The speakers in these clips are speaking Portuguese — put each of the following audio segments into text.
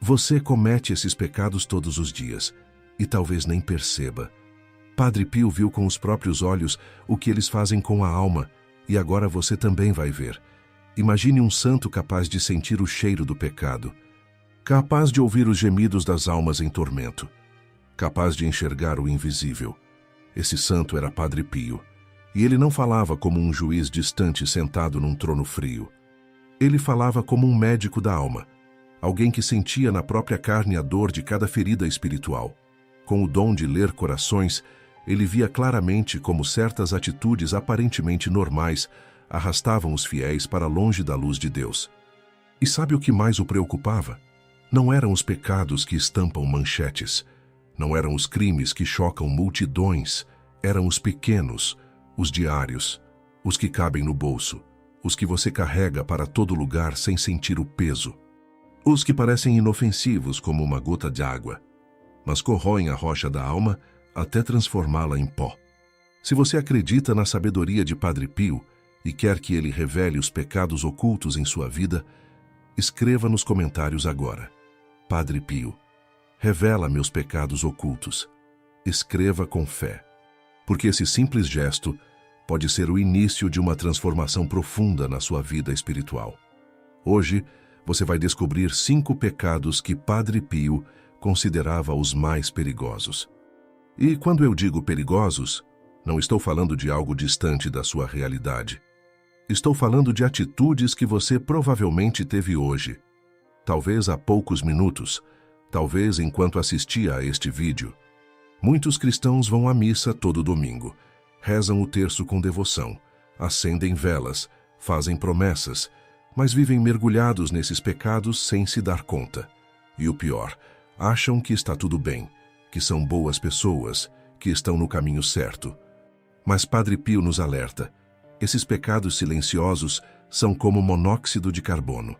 Você comete esses pecados todos os dias e talvez nem perceba. Padre Pio viu com os próprios olhos o que eles fazem com a alma e agora você também vai ver. Imagine um santo capaz de sentir o cheiro do pecado, capaz de ouvir os gemidos das almas em tormento, capaz de enxergar o invisível. Esse santo era Padre Pio, e ele não falava como um juiz distante sentado num trono frio. Ele falava como um médico da alma, alguém que sentia na própria carne a dor de cada ferida espiritual. Com o dom de ler corações, ele via claramente como certas atitudes aparentemente normais arrastavam os fiéis para longe da luz de Deus. E sabe o que mais o preocupava? Não eram os pecados que estampam manchetes, não eram os crimes que chocam multidões, eram os pequenos, os diários, os que cabem no bolso, os que você carrega para todo lugar sem sentir o peso, os que parecem inofensivos como uma gota de água, mas corroem a rocha da alma até transformá-la em pó. Se você acredita na sabedoria de Padre Pio e quer que ele revele os pecados ocultos em sua vida, escreva nos comentários agora: Padre Pio, revela meus pecados ocultos. Escreva com fé, porque esse simples gesto pode ser o início de uma transformação profunda na sua vida espiritual. Hoje, você vai descobrir 5 pecados que Padre Pio considerava os mais perigosos. E quando eu digo perigosos, não estou falando de algo distante da sua realidade. Estou falando de atitudes que você provavelmente teve hoje, talvez há poucos minutos, talvez enquanto assistia a este vídeo. Muitos cristãos vão à missa todo domingo, rezam o terço com devoção, acendem velas, fazem promessas, mas vivem mergulhados nesses pecados sem se dar conta. E o pior, acham que está tudo bem, que são boas pessoas, que estão no caminho certo. Mas Padre Pio nos alerta: esses pecados silenciosos são como monóxido de carbono.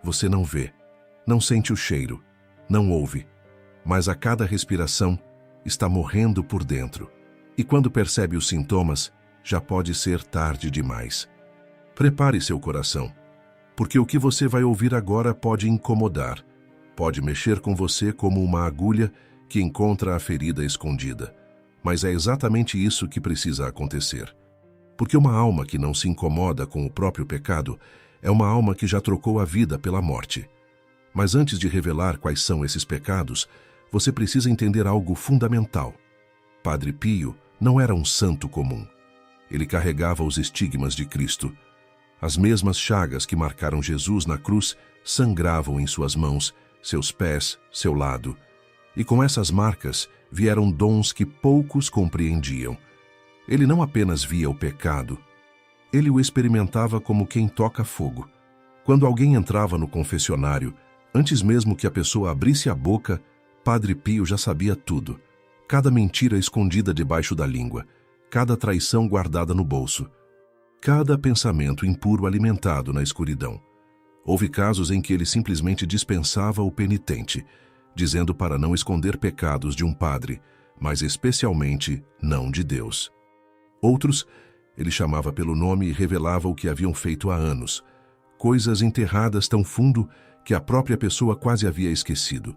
Você não vê, não sente o cheiro, não ouve, mas a cada respiração está morrendo por dentro. E quando percebe os sintomas, já pode ser tarde demais. Prepare seu coração, porque o que você vai ouvir agora pode incomodar, pode mexer com você como uma agulha que encontra a ferida escondida. Mas é exatamente isso que precisa acontecer. Porque uma alma que não se incomoda com o próprio pecado é uma alma que já trocou a vida pela morte. Mas antes de revelar quais são esses pecados, você precisa entender algo fundamental. Padre Pio não era um santo comum. Ele carregava os estigmas de Cristo. As mesmas chagas que marcaram Jesus na cruz sangravam em suas mãos, seus pés, seu lado. E com essas marcas vieram dons que poucos compreendiam. Ele não apenas via o pecado, ele o experimentava como quem toca fogo. Quando alguém entrava no confessionário, antes mesmo que a pessoa abrisse a boca, Padre Pio já sabia tudo. Cada mentira escondida debaixo da língua, cada traição guardada no bolso, cada pensamento impuro alimentado na escuridão. Houve casos em que ele simplesmente dispensava o penitente, dizendo para não esconder pecados de um padre, mas especialmente não de Deus. Outros, ele chamava pelo nome e revelava o que haviam feito há anos, coisas enterradas tão fundo que a própria pessoa quase havia esquecido.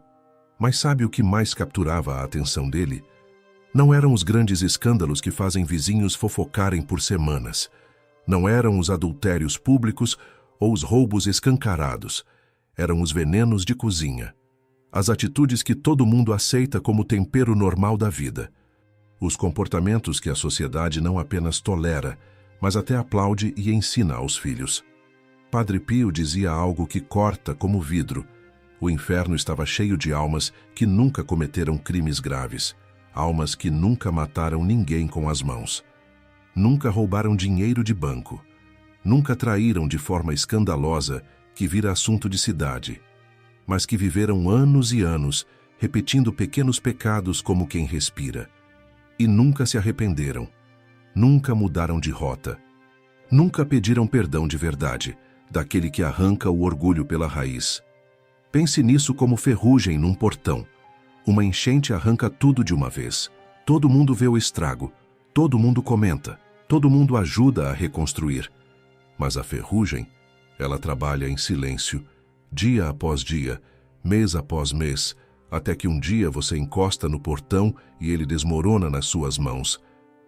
Mas sabe o que mais capturava a atenção dele? Não eram os grandes escândalos que fazem vizinhos fofocarem por semanas. Não eram os adultérios públicos ou os roubos escancarados. Eram os venenos de cozinha. As atitudes que todo mundo aceita como tempero normal da vida. Os comportamentos que a sociedade não apenas tolera, mas até aplaude e ensina aos filhos. Padre Pio dizia algo que corta como vidro. O inferno estava cheio de almas que nunca cometeram crimes graves, almas que nunca mataram ninguém com as mãos, nunca roubaram dinheiro de banco, nunca traíram de forma escandalosa que vira assunto de cidade, mas que viveram anos e anos repetindo pequenos pecados como quem respira, e nunca se arrependeram, nunca mudaram de rota, nunca pediram perdão de verdade, daquele que arranca o orgulho pela raiz. Pense nisso como ferrugem num portão. Uma enchente arranca tudo de uma vez. Todo mundo vê o estrago, todo mundo comenta, todo mundo ajuda a reconstruir. Mas a ferrugem, ela trabalha em silêncio, dia após dia, mês após mês, até que um dia você encosta no portão e ele desmorona nas suas mãos.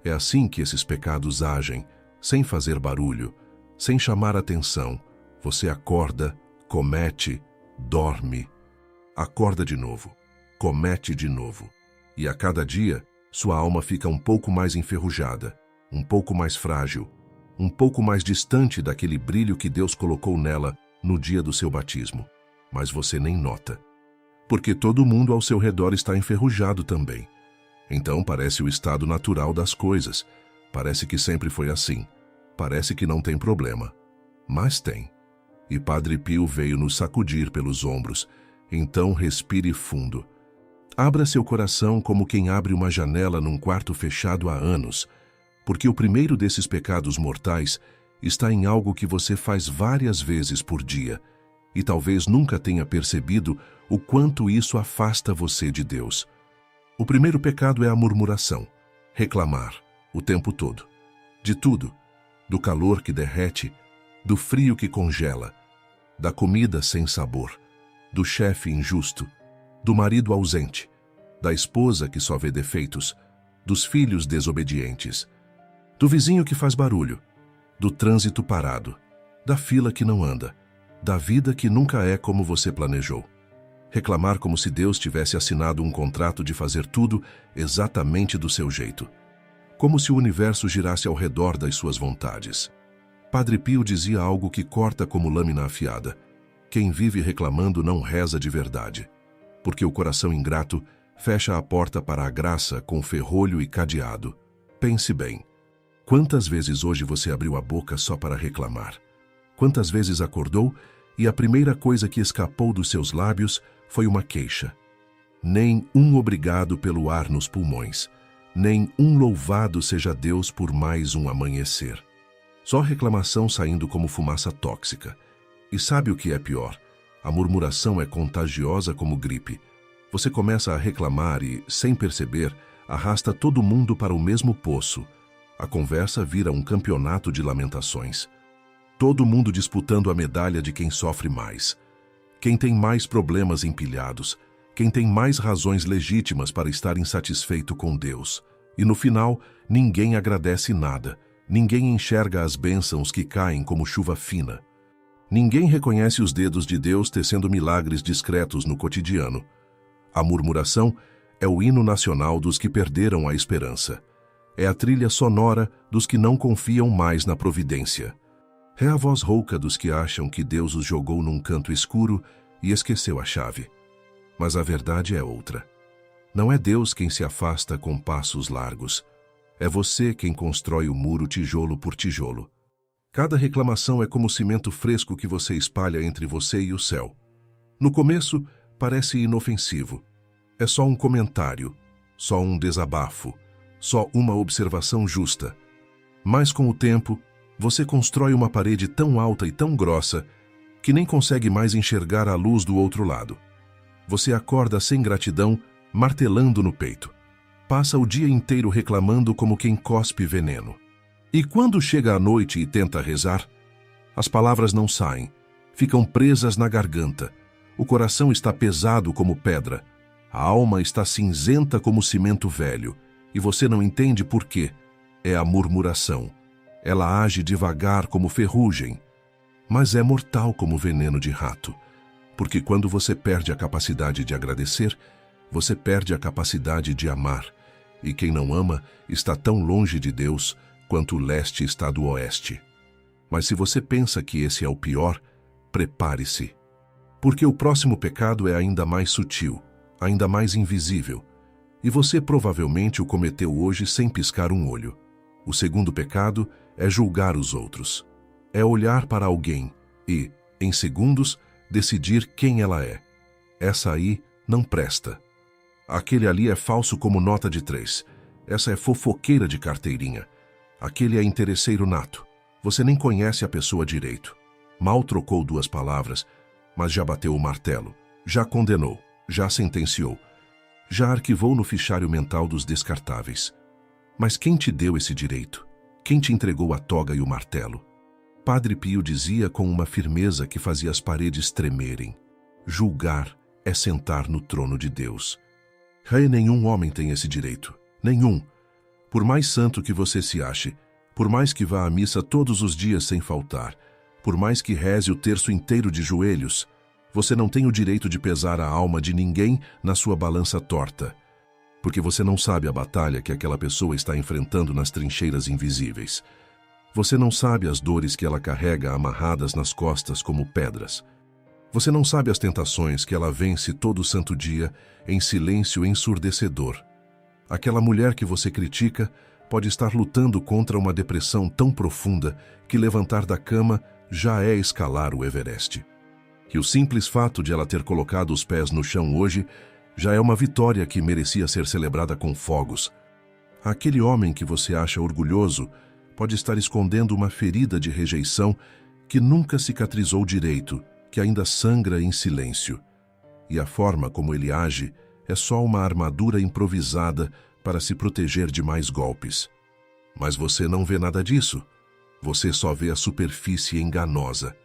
É assim que esses pecados agem, sem fazer barulho, sem chamar atenção. Você acorda, comete, dorme. Acorda de novo, comete de novo. E a cada dia, sua alma fica um pouco mais enferrujada, um pouco mais frágil, um pouco mais distante daquele brilho que Deus colocou nela no dia do seu batismo. Mas você nem nota, porque todo mundo ao seu redor está enferrujado também. Então parece o estado natural das coisas, parece que sempre foi assim, parece que não tem problema. Mas tem. E Padre Pio veio nos sacudir pelos ombros. Então respire fundo. Abra seu coração como quem abre uma janela num quarto fechado há anos, porque o primeiro desses pecados mortais está em algo que você faz várias vezes por dia, e talvez nunca tenha percebido o quanto isso afasta você de Deus. O primeiro pecado é a murmuração, reclamar, o tempo todo. De tudo, do calor que derrete, do frio que congela, da comida sem sabor, do chefe injusto, do marido ausente, da esposa que só vê defeitos, dos filhos desobedientes, do vizinho que faz barulho, do trânsito parado, da fila que não anda, da vida que nunca é como você planejou. Reclamar como se Deus tivesse assinado um contrato de fazer tudo exatamente do seu jeito, como se o universo girasse ao redor das suas vontades. Padre Pio dizia algo que corta como lâmina afiada: quem vive reclamando não reza de verdade, porque o coração ingrato fecha a porta para a graça com ferrolho e cadeado. Pense bem. Quantas vezes hoje você abriu a boca só para reclamar? Quantas vezes acordou e a primeira coisa que escapou dos seus lábios foi uma queixa? Nem um obrigado pelo ar nos pulmões, nem um louvado seja Deus por mais um amanhecer. Só reclamação saindo como fumaça tóxica. E sabe o que é pior? A murmuração é contagiosa como gripe. Você começa a reclamar e, sem perceber, arrasta todo mundo para o mesmo poço. A conversa vira um campeonato de lamentações. Todo mundo disputando a medalha de quem sofre mais. Quem tem mais problemas empilhados. Quem tem mais razões legítimas para estar insatisfeito com Deus. E no final, ninguém agradece nada. Ninguém enxerga as bênçãos que caem como chuva fina. Ninguém reconhece os dedos de Deus tecendo milagres discretos no cotidiano. A murmuração é o hino nacional dos que perderam a esperança. É a trilha sonora dos que não confiam mais na providência. É a voz rouca dos que acham que Deus os jogou num canto escuro e esqueceu a chave. Mas a verdade é outra. Não é Deus quem se afasta com passos largos. É você quem constrói o muro tijolo por tijolo. Cada reclamação é como cimento fresco que você espalha entre você e o céu. No começo, parece inofensivo. É só um comentário, só um desabafo, só uma observação justa. Mas com o tempo, você constrói uma parede tão alta e tão grossa que nem consegue mais enxergar a luz do outro lado. Você acorda sem gratidão, martelando no peito. Passa o dia inteiro reclamando como quem cospe veneno. E quando chega a noite e tenta rezar, as palavras não saem, ficam presas na garganta. O coração está pesado como pedra, a alma está cinzenta como cimento velho, e você não entende por quê. É a murmuração. Ela age devagar como ferrugem, mas é mortal como veneno de rato, porque quando você perde a capacidade de agradecer, você perde a capacidade de amar, e quem não ama está tão longe de Deus quanto o leste está do oeste. Mas se você pensa que esse é o pior, prepare-se, porque o próximo pecado é ainda mais sutil, ainda mais invisível, e você provavelmente o cometeu hoje sem piscar um olho. O segundo pecado é julgar os outros. É olhar para alguém e, em segundos, decidir quem ela é. Essa aí não presta. Aquele ali é falso como nota de 3. Essa é fofoqueira de carteirinha. Aquele é interesseiro nato. Você nem conhece a pessoa direito. Mal trocou 2 palavras, mas já bateu o martelo, já condenou, já sentenciou, já arquivou no fichário mental dos descartáveis. Mas quem te deu esse direito? Quem te entregou a toga e o martelo? Padre Pio dizia com uma firmeza que fazia as paredes tremerem: julgar é sentar no trono de Deus. Nenhum homem tem esse direito. Nenhum. Por mais santo que você se ache, por mais que vá à missa todos os dias sem faltar, por mais que reze o terço inteiro de joelhos, você não tem o direito de pesar a alma de ninguém na sua balança torta, porque você não sabe a batalha que aquela pessoa está enfrentando nas trincheiras invisíveis. Você não sabe as dores que ela carrega amarradas nas costas como pedras. Você não sabe as tentações que ela vence todo santo dia em silêncio ensurdecedor. Aquela mulher que você critica pode estar lutando contra uma depressão tão profunda que levantar da cama já é escalar o Everest. E o simples fato de ela ter colocado os pés no chão hoje já é uma vitória que merecia ser celebrada com fogos. Aquele homem que você acha orgulhoso pode estar escondendo uma ferida de rejeição que nunca cicatrizou direito, que ainda sangra em silêncio. E a forma como ele age é só uma armadura improvisada para se proteger de mais golpes. Mas você não vê nada disso. Você só vê a superfície enganosa.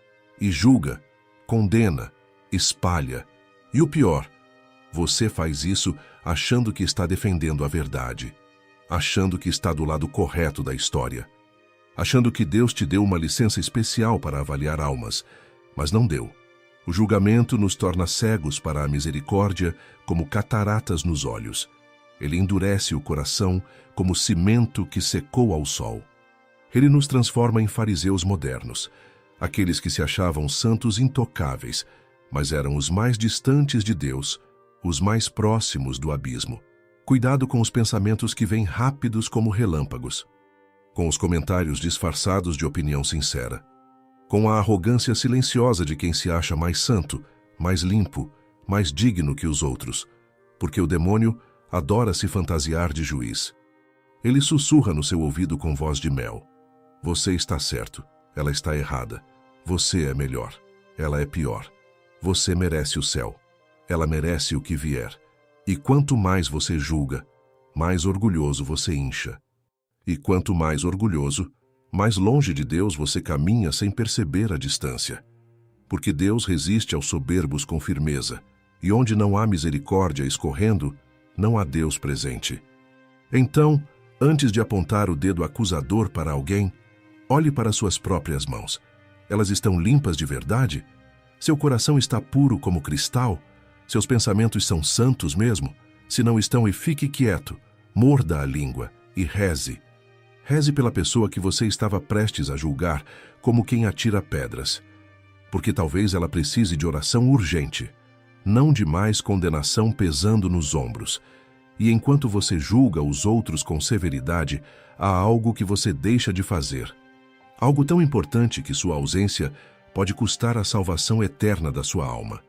E julga, condena, espalha. E o pior, você faz isso achando que está defendendo a verdade. Achando que está do lado correto da história. Achando que Deus te deu uma licença especial para avaliar almas, mas não deu. O julgamento nos torna cegos para a misericórdia como cataratas nos olhos. Ele endurece o coração como cimento que secou ao sol. Ele nos transforma em fariseus modernos, aqueles que se achavam santos intocáveis, mas eram os mais distantes de Deus, os mais próximos do abismo. Cuidado com os pensamentos que vêm rápidos como relâmpagos, com os comentários disfarçados de opinião sincera, com a arrogância silenciosa de quem se acha mais santo, mais limpo, mais digno que os outros, porque o demônio adora se fantasiar de juiz. Ele sussurra no seu ouvido com voz de mel. Você está certo, ela está errada. Você é melhor, ela é pior. Você merece o céu, ela merece o que vier. E quanto mais você julga, mais orgulhoso você incha. E quanto mais orgulhoso, mais longe de Deus você caminha sem perceber a distância. Porque Deus resiste aos soberbos com firmeza, e onde não há misericórdia escorrendo, não há Deus presente. Então, antes de apontar o dedo acusador para alguém, olhe para suas próprias mãos. Elas estão limpas de verdade? Seu coração está puro como cristal? Seus pensamentos são santos mesmo? Se não estão, fique quieto, morda a língua e reze. Reze pela pessoa que você estava prestes a julgar como quem atira pedras. Porque talvez ela precise de oração urgente, não de mais condenação pesando nos ombros. E enquanto você julga os outros com severidade, há algo que você deixa de fazer. Algo tão importante que sua ausência pode custar a salvação eterna da sua alma.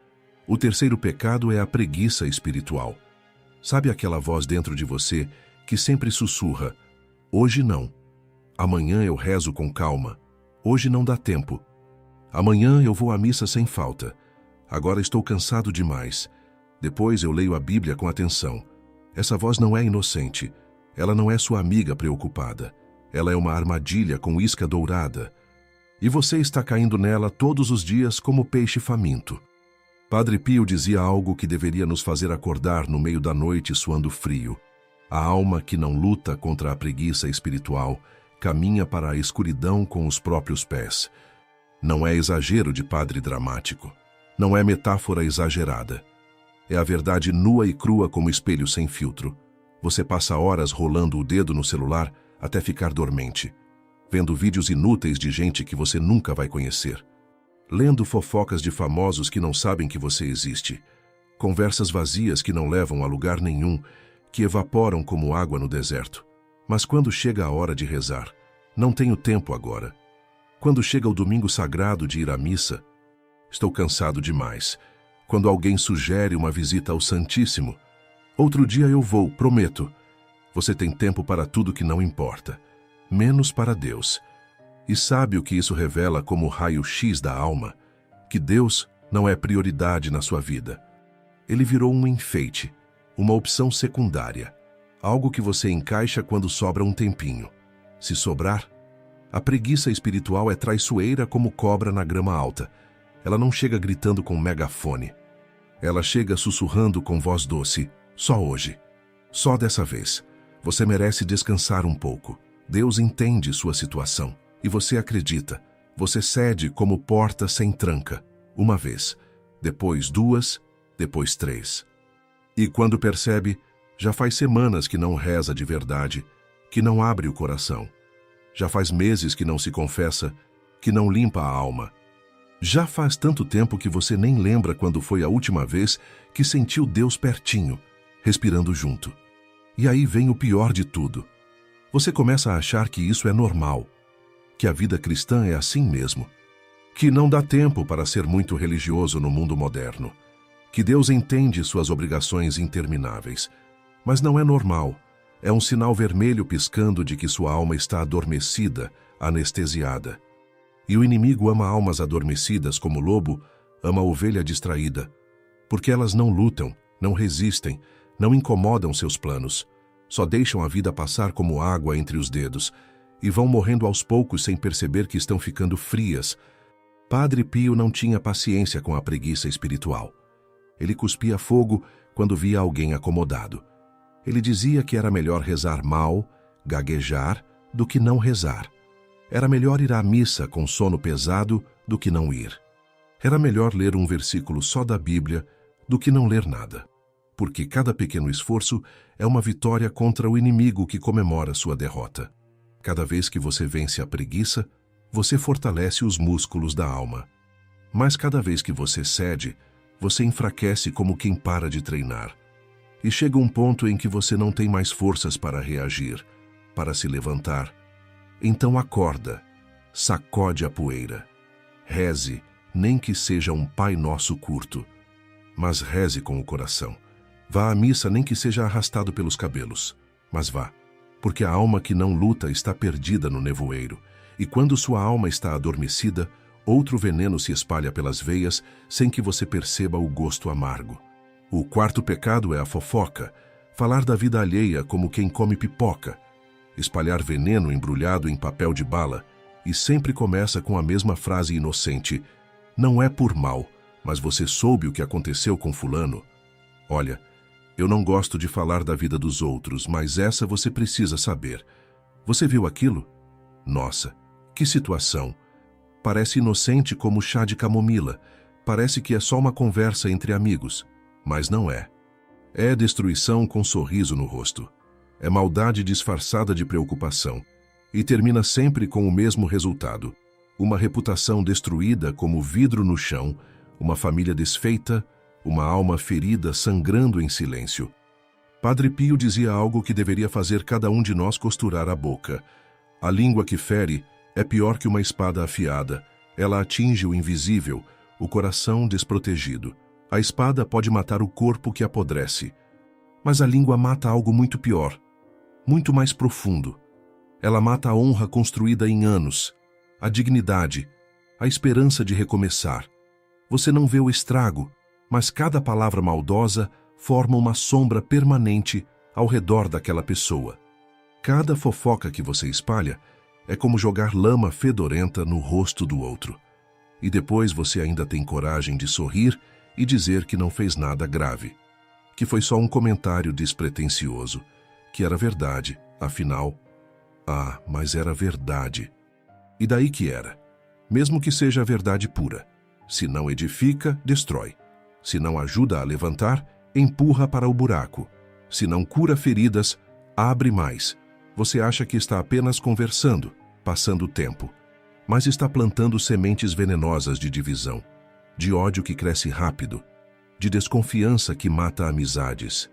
O terceiro pecado é a preguiça espiritual. Sabe aquela voz dentro de você que sempre sussurra: hoje não. Amanhã eu rezo com calma. Hoje não dá tempo. Amanhã eu vou à missa sem falta. Agora estou cansado demais. Depois eu leio a Bíblia com atenção. Essa voz não é inocente. Ela não é sua amiga preocupada. Ela é uma armadilha com isca dourada. E você está caindo nela todos os dias como peixe faminto. Padre Pio dizia algo que deveria nos fazer acordar no meio da noite suando frio. A alma que não luta contra a preguiça espiritual caminha para a escuridão com os próprios pés. Não é exagero de padre dramático. Não é metáfora exagerada. É a verdade nua e crua como espelho sem filtro. Você passa horas rolando o dedo no celular até ficar dormente, vendo vídeos inúteis de gente que você nunca vai conhecer, lendo fofocas de famosos que não sabem que você existe, conversas vazias que não levam a lugar nenhum, que evaporam como água no deserto. Mas quando chega a hora de rezar, não tenho tempo agora. Quando chega o domingo sagrado de ir à missa, estou cansado demais. Quando alguém sugere uma visita ao Santíssimo, outro dia eu vou, prometo. Você tem tempo para tudo que não importa, menos para Deus. E sabe o que isso revela como raio-x da alma? Que Deus não é prioridade na sua vida. Ele virou um enfeite, uma opção secundária, algo que você encaixa quando sobra um tempinho. Se sobrar, a preguiça espiritual é traiçoeira como cobra na grama alta. Ela não chega gritando com megafone. Ela chega sussurrando com voz doce: só hoje. Só dessa vez. Você merece descansar um pouco. Deus entende sua situação. E você acredita. Você cede como porta sem tranca. Uma vez. Depois 2. Depois 3. E quando percebe, já faz semanas que não reza de verdade, que não abre o coração. Já faz meses que não se confessa, que não limpa a alma. Já faz tanto tempo que você nem lembra quando foi a última vez que sentiu Deus pertinho, respirando junto. E aí vem o pior de tudo. Você começa a achar que isso é normal, que a vida cristã é assim mesmo, que não dá tempo para ser muito religioso no mundo moderno, que Deus entende suas obrigações intermináveis. Mas não é normal. É um sinal vermelho piscando de que sua alma está adormecida, anestesiada. E o inimigo ama almas adormecidas como o lobo ama a ovelha distraída, porque elas não lutam, não resistem, não incomodam seus planos, só deixam a vida passar como água entre os dedos e vão morrendo aos poucos sem perceber que estão ficando frias. Padre Pio não tinha paciência com a preguiça espiritual. Ele cuspia fogo quando via alguém acomodado. Ele dizia que era melhor rezar mal, gaguejar, do que não rezar. Era melhor ir à missa com sono pesado do que não ir. Era melhor ler um versículo só da Bíblia do que não ler nada, porque cada pequeno esforço é uma vitória contra o inimigo que comemora sua derrota. Cada vez que você vence a preguiça, você fortalece os músculos da alma. Mas cada vez que você cede, você enfraquece como quem para de treinar. E chega um ponto em que você não tem mais forças para reagir, para se levantar. Então acorda, sacode a poeira. Reze, nem que seja um Pai Nosso curto. Mas reze com o coração. Vá à missa nem que seja arrastado pelos cabelos. Mas vá, porque a alma que não luta está perdida no nevoeiro. E quando sua alma está adormecida, outro veneno se espalha pelas veias sem que você perceba o gosto amargo. O quarto pecado é a fofoca, falar da vida alheia como quem come pipoca, espalhar veneno embrulhado em papel de bala, e sempre começa com a mesma frase inocente: não é por mal, mas você soube o que aconteceu com fulano. Olha, eu não gosto de falar da vida dos outros, mas essa você precisa saber. Você viu aquilo? Nossa, que situação! Parece inocente como chá de camomila, parece que é só uma conversa entre amigos, mas não é. É destruição com sorriso no rosto. É maldade disfarçada de preocupação, e termina sempre com o mesmo resultado: uma reputação destruída como vidro no chão, uma família desfeita, uma alma ferida sangrando em silêncio. Padre Pio dizia algo que deveria fazer cada um de nós costurar a boca. A língua que fere é pior que uma espada afiada. Ela atinge o invisível, o coração desprotegido. A espada pode matar o corpo que apodrece, mas a língua mata algo muito pior, muito mais profundo. Ela mata a honra construída em anos, a dignidade, a esperança de recomeçar. Você não vê o estrago, mas cada palavra maldosa forma uma sombra permanente ao redor daquela pessoa. Cada fofoca que você espalha é como jogar lama fedorenta no rosto do outro. E depois você ainda tem coragem de sorrir e dizer que não fez nada grave, que foi só um comentário despretensioso, que era verdade, afinal. Ah, mas era verdade. E daí que era? Mesmo que seja a verdade pura. Se não edifica, destrói. Se não ajuda a levantar, empurra para o buraco. Se não cura feridas, abre mais. Você acha que está apenas conversando, passando o tempo, mas está plantando sementes venenosas de divisão, de ódio que cresce rápido, de desconfiança que mata amizades.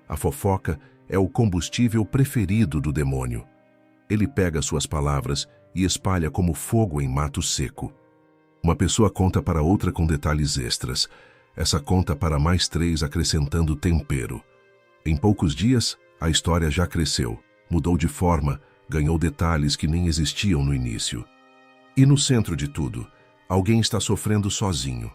A fofoca é o combustível preferido do demônio. Ele pega suas palavras e espalha como fogo em mato seco. Uma pessoa conta para outra com detalhes extras. Essa conta para mais 3 acrescentando tempero. Em poucos dias, a história já cresceu, mudou de forma, ganhou detalhes que nem existiam no início. E no centro de tudo, alguém está sofrendo sozinho.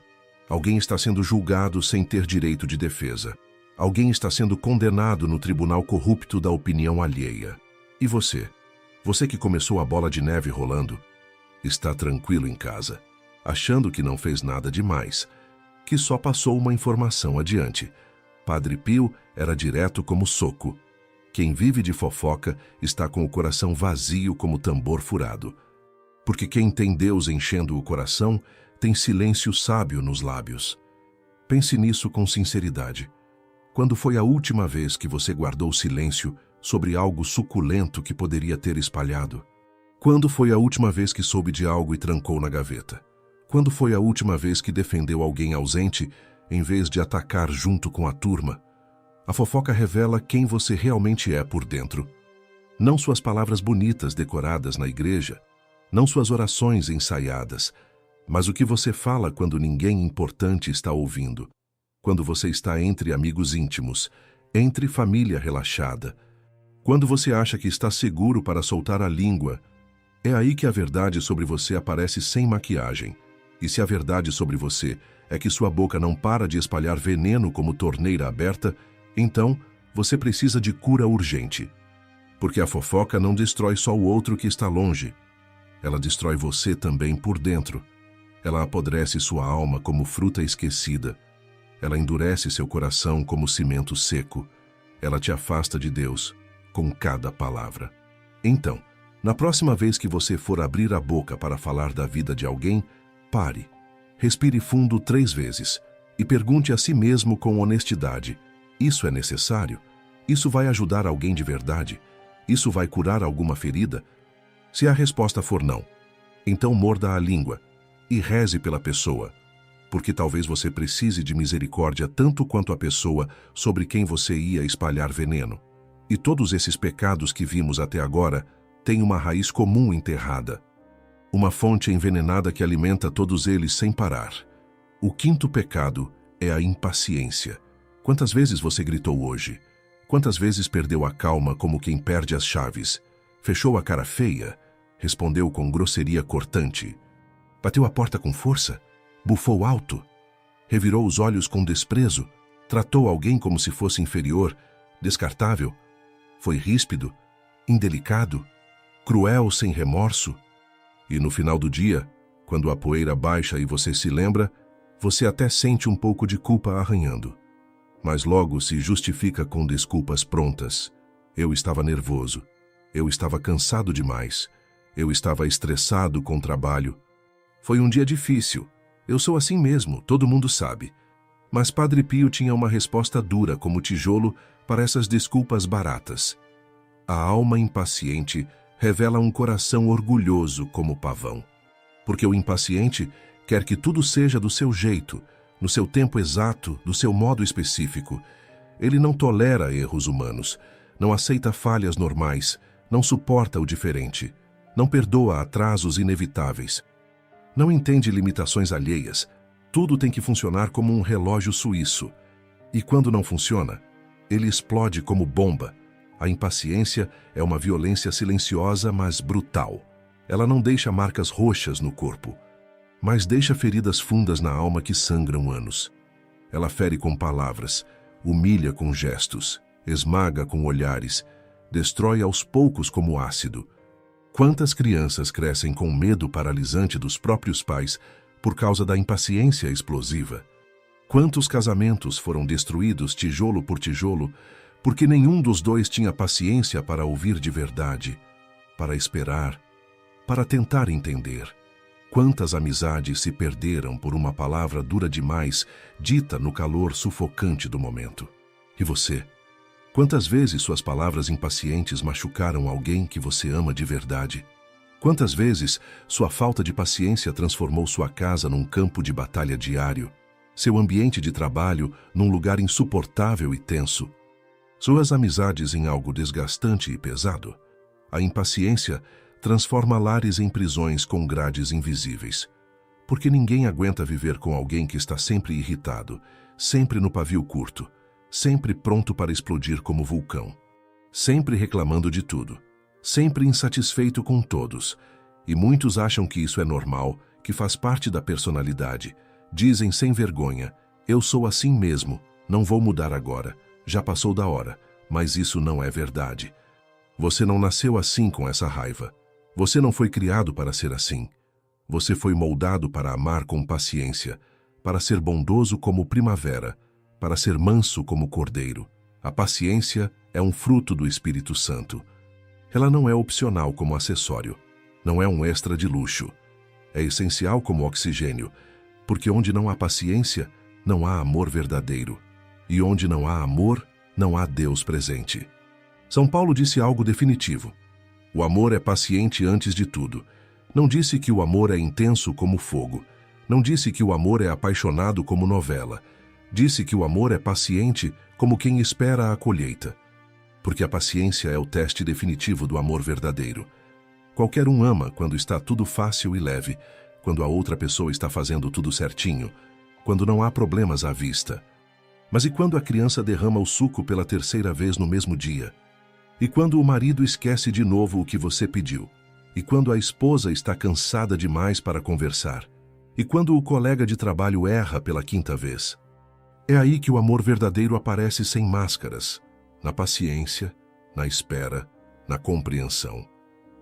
Alguém está sendo julgado sem ter direito de defesa. Alguém está sendo condenado no tribunal corrupto da opinião alheia. E você? Você que começou a bola de neve rolando, está tranquilo em casa, achando que não fez nada demais, que só passou uma informação adiante. Padre Pio era direto como soco. Quem vive de fofoca está com o coração vazio como tambor furado. Porque quem tem Deus enchendo o coração tem silêncio sábio nos lábios. Pense nisso com sinceridade. Quando foi a última vez que você guardou silêncio sobre algo suculento que poderia ter espalhado? Quando foi a última vez que soube de algo e trancou na gaveta? Quando foi a última vez que defendeu alguém ausente em vez de atacar junto com a turma? A fofoca revela quem você realmente é por dentro. Não suas palavras bonitas decoradas na igreja, não suas orações ensaiadas, mas o que você fala quando ninguém importante está ouvindo, quando você está entre amigos íntimos, entre família relaxada, quando você acha que está seguro para soltar a língua. É aí que a verdade sobre você aparece sem maquiagem. E se a verdade sobre você é que sua boca não para de espalhar veneno como torneira aberta, então você precisa de cura urgente. Porque a fofoca não destrói só o outro que está longe. Ela destrói você também por dentro. Ela apodrece sua alma como fruta esquecida. Ela endurece seu coração como cimento seco. Ela te afasta de Deus com cada palavra. Então, na próxima vez que você for abrir a boca para falar da vida de alguém, pare, respire fundo 3 vezes e pergunte a si mesmo com honestidade: isso é necessário? Isso vai ajudar alguém de verdade? Isso vai curar alguma ferida? Se a resposta for não, então morda a língua e reze pela pessoa, porque talvez você precise de misericórdia tanto quanto a pessoa sobre quem você ia espalhar veneno. E todos esses pecados que vimos até agora têm uma raiz comum enterrada, uma fonte envenenada que alimenta todos eles sem parar. O 5º pecado é a impaciência. Quantas vezes você gritou hoje? Quantas vezes perdeu a calma como quem perde as chaves? Fechou a cara feia? Respondeu com grosseria cortante? Bateu a porta com força? Bufou alto? Revirou os olhos com desprezo? Tratou alguém como se fosse inferior, descartável? Foi ríspido, indelicado, cruel sem remorso? E no final do dia, quando a poeira baixa e você se lembra, você até sente um pouco de culpa arranhando. Mas logo se justifica com desculpas prontas. Eu estava nervoso. Eu estava cansado demais. Eu estava estressado com o trabalho. Foi um dia difícil. Eu sou assim mesmo, todo mundo sabe. Mas Padre Pio tinha uma resposta dura como tijolo para essas desculpas baratas. A alma impaciente revela um coração orgulhoso como pavão. Porque o impaciente quer que tudo seja do seu jeito, no seu tempo exato, do seu modo específico. Ele não tolera erros humanos, não aceita falhas normais, não suporta o diferente, não perdoa atrasos inevitáveis. Não entende limitações alheias. Tudo tem que funcionar como um relógio suíço. E quando não funciona, ele explode como bomba. A impaciência é uma violência silenciosa, mas brutal. Ela não deixa marcas roxas no corpo, mas deixa feridas fundas na alma que sangram anos. Ela fere com palavras, humilha com gestos, esmaga com olhares, destrói aos poucos como ácido. Quantas crianças crescem com medo paralisante dos próprios pais por causa da impaciência explosiva? Quantos casamentos foram destruídos tijolo por tijolo porque nenhum dos dois tinha paciência para ouvir de verdade, para esperar, para tentar entender? Quantas amizades se perderam por uma palavra dura demais, dita no calor sufocante do momento? E você? Quantas vezes suas palavras impacientes machucaram alguém que você ama de verdade? Quantas vezes sua falta de paciência transformou sua casa num campo de batalha diário, seu ambiente de trabalho num lugar insuportável e tenso, suas amizades em algo desgastante e pesado? A impaciência transforma lares em prisões com grades invisíveis. Porque ninguém aguenta viver com alguém que está sempre irritado, sempre no pavio curto, sempre pronto para explodir como vulcão, sempre reclamando de tudo, sempre insatisfeito com todos. E muitos acham que isso é normal, que faz parte da personalidade. Dizem sem vergonha: eu sou assim mesmo, não vou mudar agora, já passou da hora. Mas isso não é verdade. Você não nasceu assim com essa raiva. Você não foi criado para ser assim. Você foi moldado para amar com paciência, para ser bondoso como primavera, para ser manso como cordeiro. A paciência é um fruto do Espírito Santo. Ela não é opcional como acessório, não é um extra de luxo. É essencial como oxigênio, porque onde não há paciência, não há amor verdadeiro. E onde não há amor, não há Deus presente. São Paulo disse algo definitivo. O amor é paciente antes de tudo. Não disse que o amor é intenso como fogo. Não disse que o amor é apaixonado como novela. Disse que o amor é paciente como quem espera a colheita. Porque a paciência é o teste definitivo do amor verdadeiro. Qualquer um ama quando está tudo fácil e leve, quando a outra pessoa está fazendo tudo certinho, quando não há problemas à vista. Mas e quando a criança derrama o suco pela terceira vez no mesmo dia? E quando o marido esquece de novo o que você pediu? E quando a esposa está cansada demais para conversar? E quando o colega de trabalho erra pela quinta vez? É aí que o amor verdadeiro aparece sem máscaras, na paciência, na espera, na compreensão.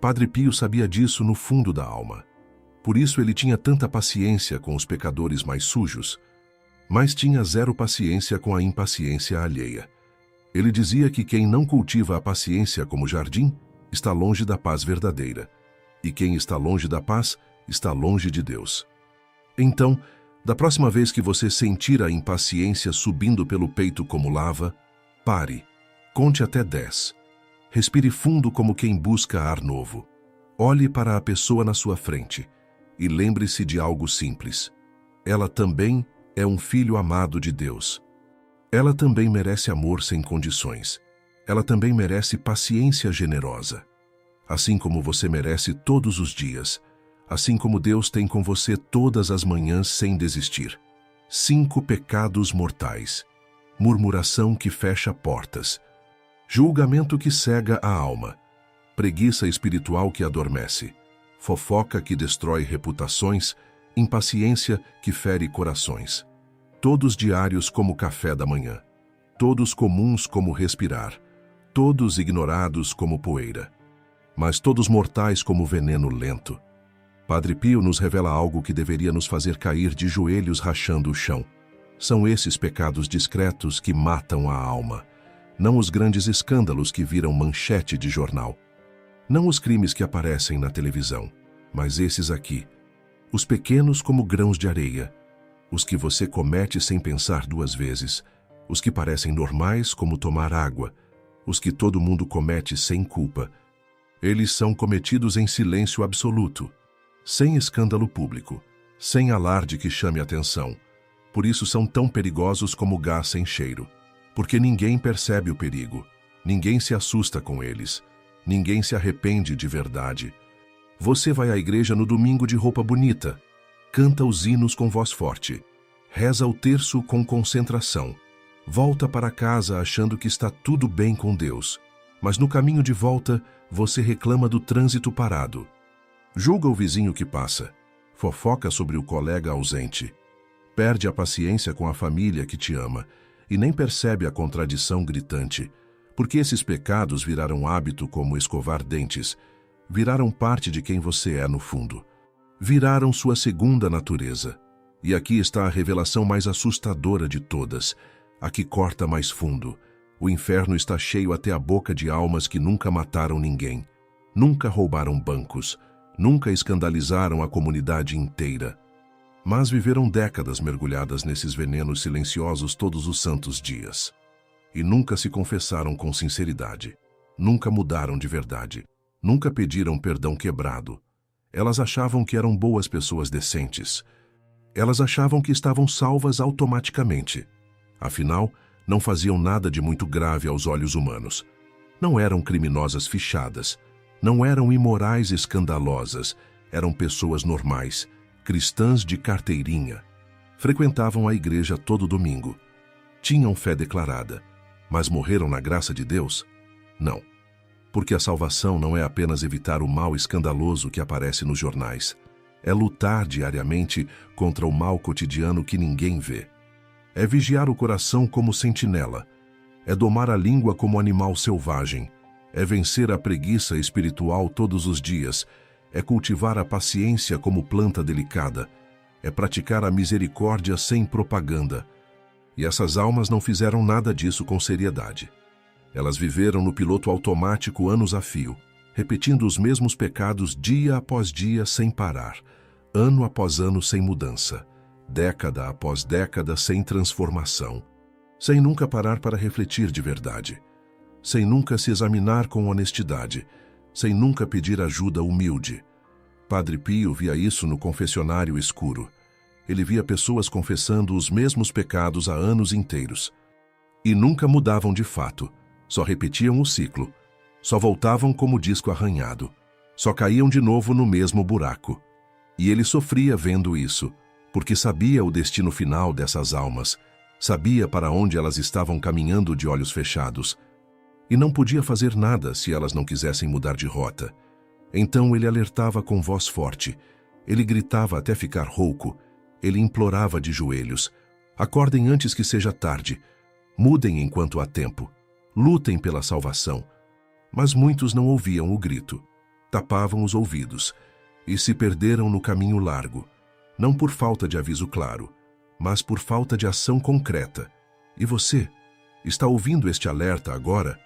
Padre Pio sabia disso no fundo da alma. Por isso ele tinha tanta paciência com os pecadores mais sujos, mas tinha zero paciência com a impaciência alheia. Ele dizia que quem não cultiva a paciência como jardim está longe da paz verdadeira, e quem está longe da paz está longe de Deus. Então, da próxima vez que você sentir a impaciência subindo pelo peito como lava, pare, conte até 10. Respire fundo como quem busca ar novo. Olhe para a pessoa na sua frente e lembre-se de algo simples. Ela também é um filho amado de Deus. Ela também merece amor sem condições. Ela também merece paciência generosa. Assim como você merece todos os dias, assim como Deus tem com você todas as manhãs sem desistir. 5 pecados mortais. Murmuração que fecha portas. Julgamento que cega a alma. Preguiça espiritual que adormece. Fofoca que destrói reputações. Impaciência que fere corações. Todos diários como café da manhã. Todos comuns como respirar. Todos ignorados como poeira. Mas todos mortais como veneno lento. Padre Pio nos revela algo que deveria nos fazer cair de joelhos rachando o chão. São esses pecados discretos que matam a alma. Não os grandes escândalos que viram manchete de jornal. Não os crimes que aparecem na televisão, mas esses aqui. Os pequenos como grãos de areia. Os que você comete sem pensar 2 vezes. Os que parecem normais como tomar água. Os que todo mundo comete sem culpa. Eles são cometidos em silêncio absoluto, sem escândalo público, sem alarde que chame atenção. Por isso são tão perigosos como gás sem cheiro. Porque ninguém percebe o perigo, ninguém se assusta com eles, ninguém se arrepende de verdade. Você vai à igreja no domingo de roupa bonita, canta os hinos com voz forte, reza o terço com concentração, volta para casa achando que está tudo bem com Deus, mas no caminho de volta você reclama do trânsito parado. Julga o vizinho que passa, fofoca sobre o colega ausente, perde a paciência com a família que te ama e nem percebe a contradição gritante, porque esses pecados viraram hábito como escovar dentes, viraram parte de quem você é no fundo. Viraram sua segunda natureza. E aqui está a revelação mais assustadora de todas, a que corta mais fundo. O inferno está cheio até a boca de almas que nunca mataram ninguém, nunca roubaram bancos, nunca escandalizaram a comunidade inteira, mas viveram décadas mergulhadas nesses venenos silenciosos todos os santos dias. E nunca se confessaram com sinceridade, nunca mudaram de verdade, nunca pediram perdão quebrado. Elas achavam que eram boas pessoas decentes. Elas achavam que estavam salvas automaticamente. Afinal, não faziam nada de muito grave aos olhos humanos. Não eram criminosas fichadas, não eram imorais escandalosas, eram pessoas normais, cristãs de carteirinha. Frequentavam a igreja todo domingo. Tinham fé declarada, mas morreram na graça de Deus? Não. Porque a salvação não é apenas evitar o mal escandaloso que aparece nos jornais. É lutar diariamente contra o mal cotidiano que ninguém vê. É vigiar o coração como sentinela. É domar a língua como animal selvagem. É vencer a preguiça espiritual todos os dias. É cultivar a paciência como planta delicada. é praticar a misericórdia sem propaganda. E essas almas não fizeram nada disso com seriedade. Elas viveram no piloto automático anos a fio, repetindo os mesmos pecados dia após dia sem parar, ano após ano sem mudança, década após década sem transformação, sem nunca parar para refletir de verdade, sem nunca se examinar com honestidade, sem nunca pedir ajuda humilde. Padre Pio via isso no confessionário escuro. Ele via pessoas confessando os mesmos pecados há anos inteiros. E nunca mudavam de fato, só repetiam o ciclo, só voltavam como disco arranhado, só caíam de novo no mesmo buraco. E ele sofria vendo isso, porque sabia o destino final dessas almas, sabia para onde elas estavam caminhando de olhos fechados, e não podia fazer nada se elas não quisessem mudar de rota. Então ele alertava com voz forte, ele gritava até ficar rouco, ele implorava de joelhos: acordem antes que seja tarde, mudem enquanto há tempo, lutem pela salvação. Mas muitos não ouviam o grito, tapavam os ouvidos e se perderam no caminho largo, não por falta de aviso claro, mas por falta de ação concreta. E você, está ouvindo este alerta agora?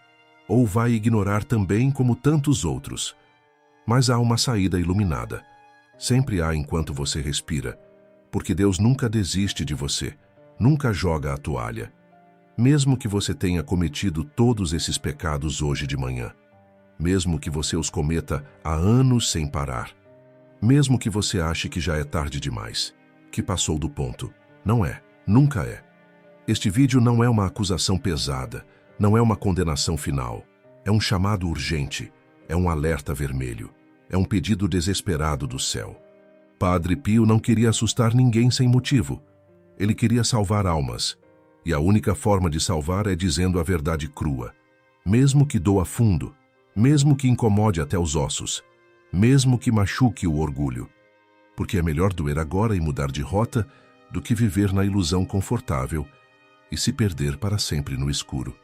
Ou vai ignorar também como tantos outros? Mas há uma saída iluminada. Sempre há enquanto você respira, porque Deus nunca desiste de você, nunca joga a toalha. Mesmo que você tenha cometido todos esses pecados hoje de manhã, mesmo que você os cometa há anos sem parar, mesmo que você ache que já é tarde demais, que passou do ponto, não é, nunca é. Este vídeo não é uma acusação pesada, não é uma condenação final, é um chamado urgente, é um alerta vermelho, é um pedido desesperado do céu. Padre Pio não queria assustar ninguém sem motivo. Ele queria salvar almas, e a única forma de salvar é dizendo a verdade crua, mesmo que doa fundo, mesmo que incomode até os ossos, mesmo que machuque o orgulho, porque é melhor doer agora e mudar de rota do que viver na ilusão confortável e se perder para sempre no escuro.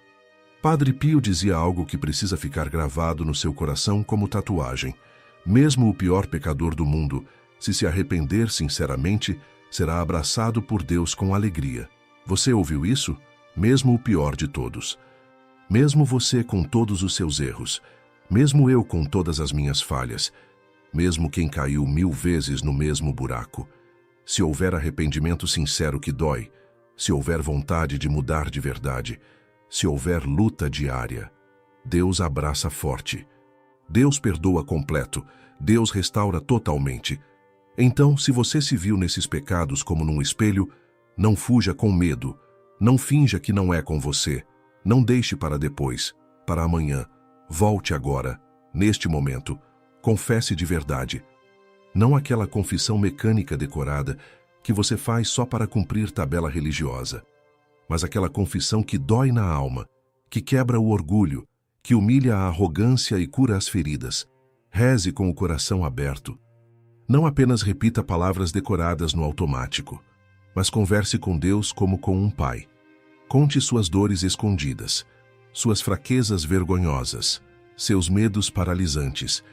Padre Pio dizia algo que precisa ficar gravado no seu coração como tatuagem. Mesmo o pior pecador do mundo, se arrepender sinceramente, será abraçado por Deus com alegria. Você ouviu isso? Mesmo o pior de todos. Mesmo você com todos os seus erros, mesmo eu com todas as minhas falhas, mesmo quem caiu 1000 vezes no mesmo buraco, se houver arrependimento sincero que dói, se houver vontade de mudar de verdade, se houver luta diária, Deus abraça forte. Deus perdoa completo, Deus restaura totalmente. Então, se você se viu nesses pecados como num espelho, não fuja com medo, não finja que não é com você, não deixe para depois, para amanhã. Volte agora, neste momento, confesse de verdade. Não aquela confissão mecânica decorada que você faz só para cumprir tabela religiosa, mas aquela confissão que dói na alma, que quebra o orgulho, que humilha a arrogância e cura as feridas. Reze com o coração aberto. Não apenas repita palavras decoradas no automático, mas converse com Deus como com um pai. Conte suas dores escondidas, suas fraquezas vergonhosas, seus medos paralisantes.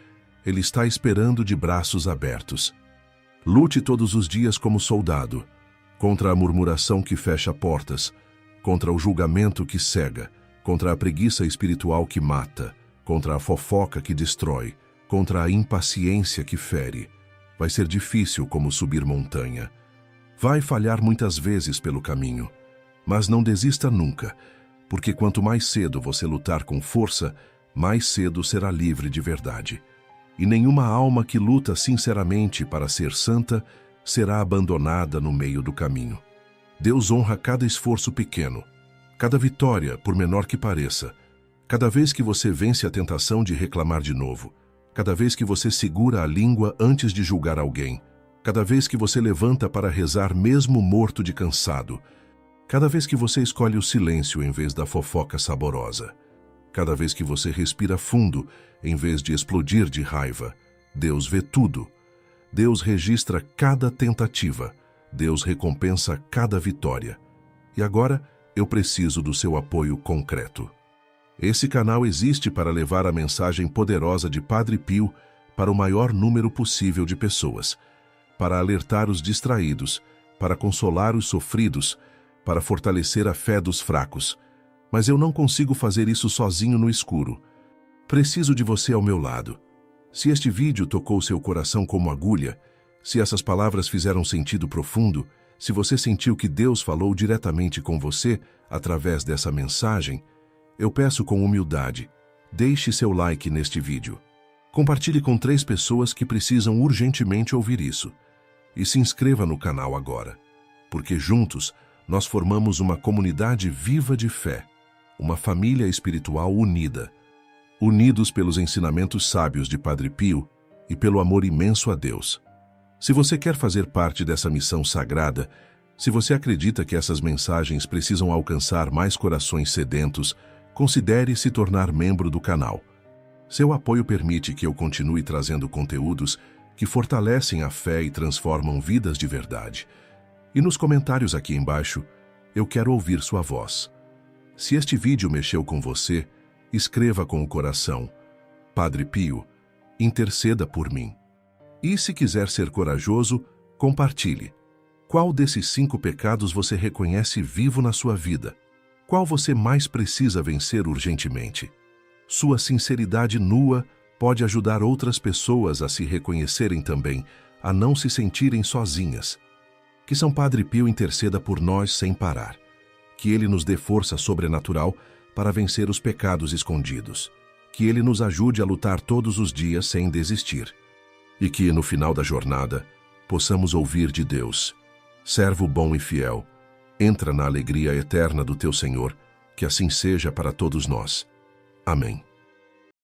Ele está esperando de braços abertos. Lute todos os dias como soldado, contra a murmuração que fecha portas, contra o julgamento que cega, contra a preguiça espiritual que mata, contra a fofoca que destrói, contra a impaciência que fere. Vai ser difícil como subir montanha. Vai falhar muitas vezes pelo caminho, mas não desista nunca, porque quanto mais cedo você lutar com força, mais cedo será livre de verdade. E nenhuma alma que luta sinceramente para ser santa será abandonada no meio do caminho. Deus honra cada esforço pequeno, cada vitória, por menor que pareça, cada vez que você vence a tentação de reclamar de novo, cada vez que você segura a língua antes de julgar alguém, cada vez que você levanta para rezar mesmo morto de cansado, cada vez que você escolhe o silêncio em vez da fofoca saborosa, cada vez que você respira fundo em vez de explodir de raiva. Deus vê tudo. Deus registra cada tentativa. Deus recompensa cada vitória. E agora, eu preciso do seu apoio concreto. Esse canal existe para levar a mensagem poderosa de Padre Pio para o maior número possível de pessoas. para alertar os distraídos, para consolar os sofridos, para fortalecer a fé dos fracos. Mas eu não consigo fazer isso sozinho no escuro. Preciso de você ao meu lado. Se este vídeo tocou seu coração como agulha, se essas palavras fizeram sentido profundo, se você sentiu que Deus falou diretamente com você através dessa mensagem, eu peço com humildade, deixe seu like neste vídeo. Compartilhe com 3 pessoas que precisam urgentemente ouvir isso. E se inscreva no canal agora, porque juntos nós formamos uma comunidade viva de fé, uma família espiritual unida, unidos pelos ensinamentos sábios de Padre Pio e pelo amor imenso a Deus. Se você quer fazer parte dessa missão sagrada, se você acredita que essas mensagens precisam alcançar mais corações sedentos, considere se tornar membro do canal. Seu apoio permite que eu continue trazendo conteúdos que fortalecem a fé e transformam vidas de verdade. E nos comentários aqui embaixo, eu quero ouvir sua voz. Se este vídeo mexeu com você, escreva com o coração: Padre Pio, interceda por mim. E se quiser ser corajoso, compartilhe. Qual desses 5 pecados você reconhece vivo na sua vida? Qual você mais precisa vencer urgentemente? Sua sinceridade nua pode ajudar outras pessoas a se reconhecerem também, a não se sentirem sozinhas. Que São Padre Pio interceda por nós sem parar. Que ele nos dê força sobrenatural para vencer os pecados escondidos. Que ele nos ajude a lutar todos os dias sem desistir. E que, no final da jornada, possamos ouvir de Deus: servo bom e fiel, entra na alegria eterna do teu Senhor, que assim seja para todos nós. Amém.